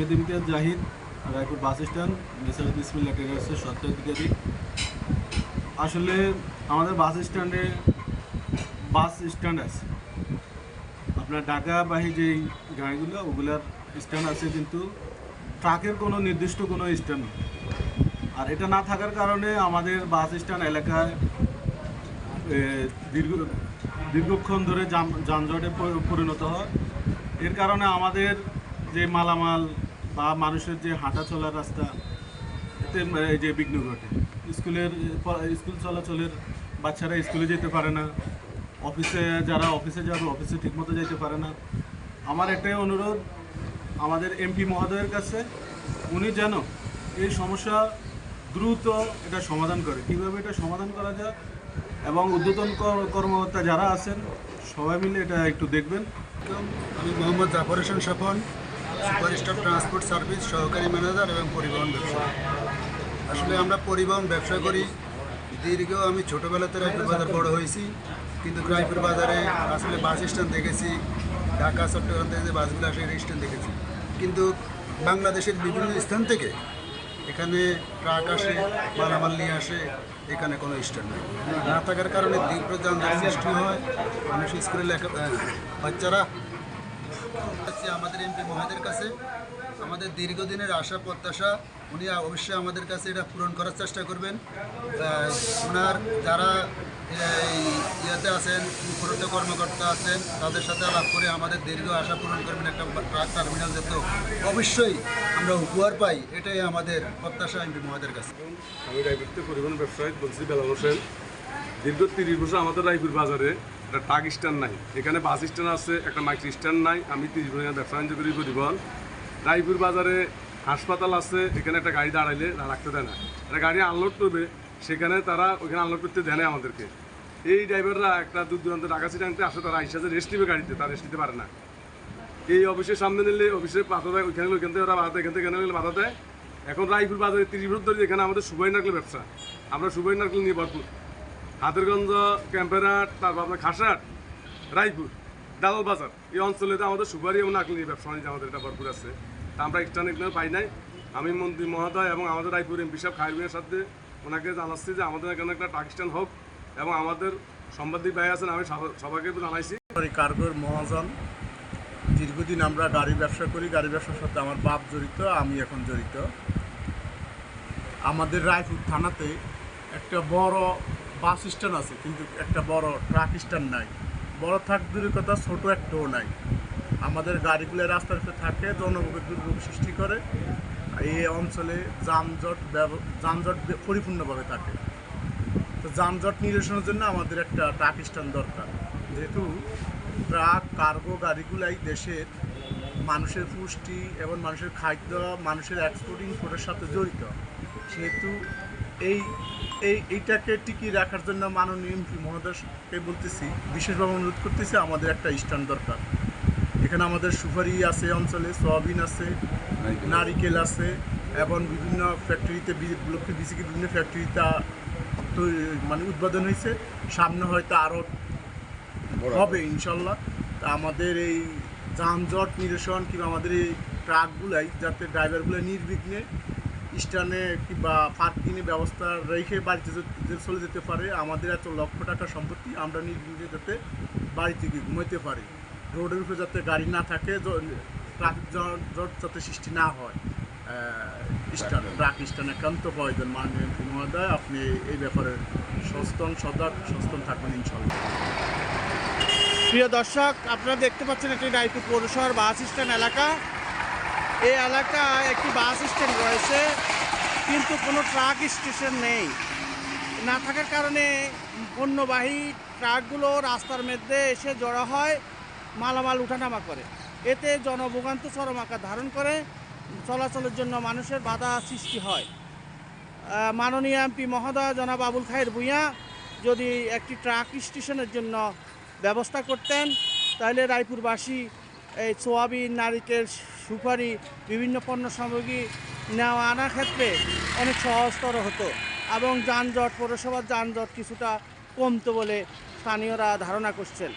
Syed Imtiaz Zahid, Raipur bus stand, মেসারত বিসমিল্লাহ ট্রেডার্সের স্বত্বাধিকারী। আসলে আমাদের বাস স্ট্যান্ডে বাস স্ট্যান্ড আছে, আপনার ঢাকাবাহী যেই গাড়িগুলো ওগুলার স্ট্যান্ড আছে, কিন্তু ট্রাকের কোনো নির্দিষ্ট কোনো স্ট্যান্ড নেই। আর এটা না থাকার কারণে আমাদের বাস স্ট্যান্ড এলাকায় দীর্ঘক্ষণ ধরে যানজটে পরিণত হয়। এর কারণে আমাদের যে মালামাল বা মানুষের যে হাঁটা চলার রাস্তা, এতে যে বিঘ্ন ঘটে। স্কুল চলাচলের বাচ্চারা স্কুলে যেতে পারে না, যারা অফিসে যাবে অফিসে ঠিকমতো যেতে পারে না। আমার একটাই অনুরোধ আমাদের এমপি মহোদয়ের কাছে, উনি যেন এই সমস্যা দ্রুত এটা সমাধান করে। কীভাবে এটা সমাধান করা যায় এবং ঊর্ধ্বতন কর্মকর্তা যারা আছেন সবাই মিলে এটা একটু দেখবেন। আমি Mohammad Jafar Hossain Swapan, super staff transport service সহকারী ম্যানেজার এবং পরিবহন ব্যবসা। আসলে আমরা পরিবহন ব্যবসা করি দীর্ঘ, আমি ছোটোবেলাতে রায়পুর বাজার বড় হয়েছি, কিন্তু রায়পুর বাজারে আসলে বাস স্ট্যান্ড দেখেছি, ঢাকা চট্টগ্রাম থেকে যে বাসগুলো আসে স্ট্যান্ড দেখেছি, কিন্তু বাংলাদেশের বিভিন্ন স্থান থেকে এখানে ট্রাক আসে, মালামাল নিয়ে আসে, এখানে কোনো স্ট্যান্ড নেই। না থাকার কারণে তীব্র যানজট সৃষ্টি হয়। মানুষ স্কুলে বাচ্চারা আমাদের এমপি মহোদয়ের কাছে আমাদের দীর্ঘদিনের আশা প্রত্যাশা, উনি অবশ্যই আমাদের কাছে এটা পূরণ করার চেষ্টা করবেন। ওনার যারা ইয়াতে আছেন, উপরোক্ত কর্মকর্তা আছেন, তাদের সাথে আলাপ করে আমাদের দীর্ঘ আশা পূরণ করবেন। একটা ট্রাক টার্মিনাল যাতে অবশ্যই আমরা উপহার পাই, এটাই আমাদের প্রত্যাশা এমপি মহোদয়ের কাছে। আমি রায়পুর পরিবহন ব্যবসায়ী বলছি বেলাল হোসেন। দীর্ঘ 30 বছর আমাদের রায়পুর বাজারে একটা ট্রাক স্ট্যান্ড নাই, এখানে বাস স্ট্যান্ড আছে, একটা মাইক্রো স্ট্যান্ড নাই। আমি 30 বছর ব্যবসা বাণিজ্য করি পরিবহন। রায়পুর বাজারে হাসপাতাল আছে, এখানে একটা গাড়ি দাঁড়াইলে রাখতে দেয় না, একটা গাড়ি আনলোড করবে সেখানে তারা ওইখানে আনলোড করতে দেয় না আমাদেরকে। এই ড্রাইভাররা একটা দূর দূরান্ত ঢাকা সিটি আনতে আসে, তারা আইসা রেস্ট নেবে গাড়িতে, তারা রেস্ট নিতে পারে না। এই অফিসের সামনে নিলে অফিসে বাধা দেয়, ওইখানে ওইখান থেকে ওরা বাধা দেয়, এখান থেকে এখানে বাধা দেয়। এখন রায়পুর বাজারে 30 বছর ধরে এখানে আমাদের সুবাই নারকেল ব্যবসা, আমরা সুবাই নারকেল নিয়ে ভরপুর। হাতেরগঞ্জ, ক্যাম্পেরহাট, তারপর আপনার খাসাট, রায়পুর, দালাল বাজার, এই অঞ্চলে আমাদের সুপারি এবং নারকেল নিয়ে ব্যবসা বাণিজ্য আমাদের এটা ভরপুর আছে। তা আমরা এক্সটার্নাল পাই নাই। আমি মন্ত্রী মহোদয় এবং আমাদের রায়পুর এমপি সাহেব খায়রুলের সাথে ওনাকে জানাচ্ছি যে আমাদের এখানে একটা ট্রাক স্ট্যান্ড হোক, এবং আমাদের সাংবাদিক ভাই আছেন, আমি সবাইকে জানাইছি। কার্গোর মহাজন, দীর্ঘদিন আমরা গাড়ি ব্যবসা করি, গাড়ি ব্যবসার সাথে আমার বাপ জড়িত, আমি এখন জড়িত। আমাদের রায়পুর থানাতে একটা বড় বাস স্ট্যান্ড আছে, কিন্তু একটা বড় ট্রাক স্ট্যান্ড নাই। বড় থাক দূরের কথা, ছোটো একটাও নাই। আমাদের গাড়িগুলো রাস্তার উপরে থাকে, জনভোগের দুর্ভোগ সৃষ্টি করে। এই অঞ্চলে যানজট পরিপূর্ণভাবে থাকে। তো যানজট নিরসনের জন্য আমাদের একটা ট্রাক স্ট্যান্ড দরকার, যেহেতু ট্রাক কার্গো গাড়িগুলাই দেশের মানুষের পুষ্টি এবং মানুষের খাদ্য, মানুষের এক্সপোর্ট ইম্পোর্টের সাথে জড়িত। সেহেতু এইটাকে টিকিয়ে রাখার জন্য মাননীয় এমপি মহোদয়কে বলতেছি, বিশেষভাবে অনুরোধ করতেছি, আমাদের একটা স্ট্যান্ড দরকার। এখানে আমাদের সুপারি আছে, অঞ্চলে সয়াবিন আছে, নারিকেল আছে, এবং বিভিন্ন ফ্যাক্টরিতে লক্ষ্মী বিসিকে বিভিন্ন ফ্যাক্টরিতে মানে উৎপাদন হয়েছে। সামনে হয়তো আরও হবে ইনশাল্লাহ। তা আমাদের এই যানজট নিরসন কিংবা আমাদের এই ট্রাকগুলাই যাতে ড্রাইভারগুলো নির্বিঘ্নে স্ট্যান্ডে কিংবা পার্কিংয়ের ব্যবস্থা রেখে বাড়িতে চলে যেতে পারে। আমাদের এত লক্ষ টাকা সম্পত্তি, আমরা নির্বিঘ্নে যাতে বাড়িতে গিয়ে ঘুমাইতে পারি, রোডের উপরে যাতে গাড়ি না থাকে, ট্রাফিক যানজট যাতে সৃষ্টি না হয়। ট্রাক স্ট্যান্ড একান্ত প্রয়োজন। মাননীয় এমপি মহোদয়, আপনি এই ব্যাপারে সচেতন থাকবেন ইনশাল্লাহ। প্রিয় দর্শক, আপনারা দেখতে পাচ্ছেন একটি রায়পুর পৌরসভার বাস স্ট্যান্ড এলাকা। এই এলাকায় একটি বাস স্ট্যান্ড রয়েছে, কিন্তু কোনো ট্রাক স্টেশন নেই। না থাকার কারণে পণ্যবাহী ট্রাকগুলো রাস্তার মধ্যে এসে জড়ো হয়, মালামাল উঠানামা করে। এতে জনভোগান্ত চরম আকার ধারণ করে, চলাচলের জন্য মানুষের বাধা সৃষ্টি হয়। মাননীয় এমপি মহোদয় জনাব আবুল খায়ের ভূঁইয়া যদি একটি ট্রাক স্টেশনের জন্য ব্যবস্থা করতেন, তাহলে রায়পুরবাসী এই সোয়াবিন, নারিকেল, সুপারি, বিভিন্ন পণ্য সামগ্রী নেওয়া আনার ক্ষেত্রে অনেক সহজতর হতো এবং পৌরসভার যানজট কিছুটা কমতো বলে স্থানীয়রা ধারণা করছেন।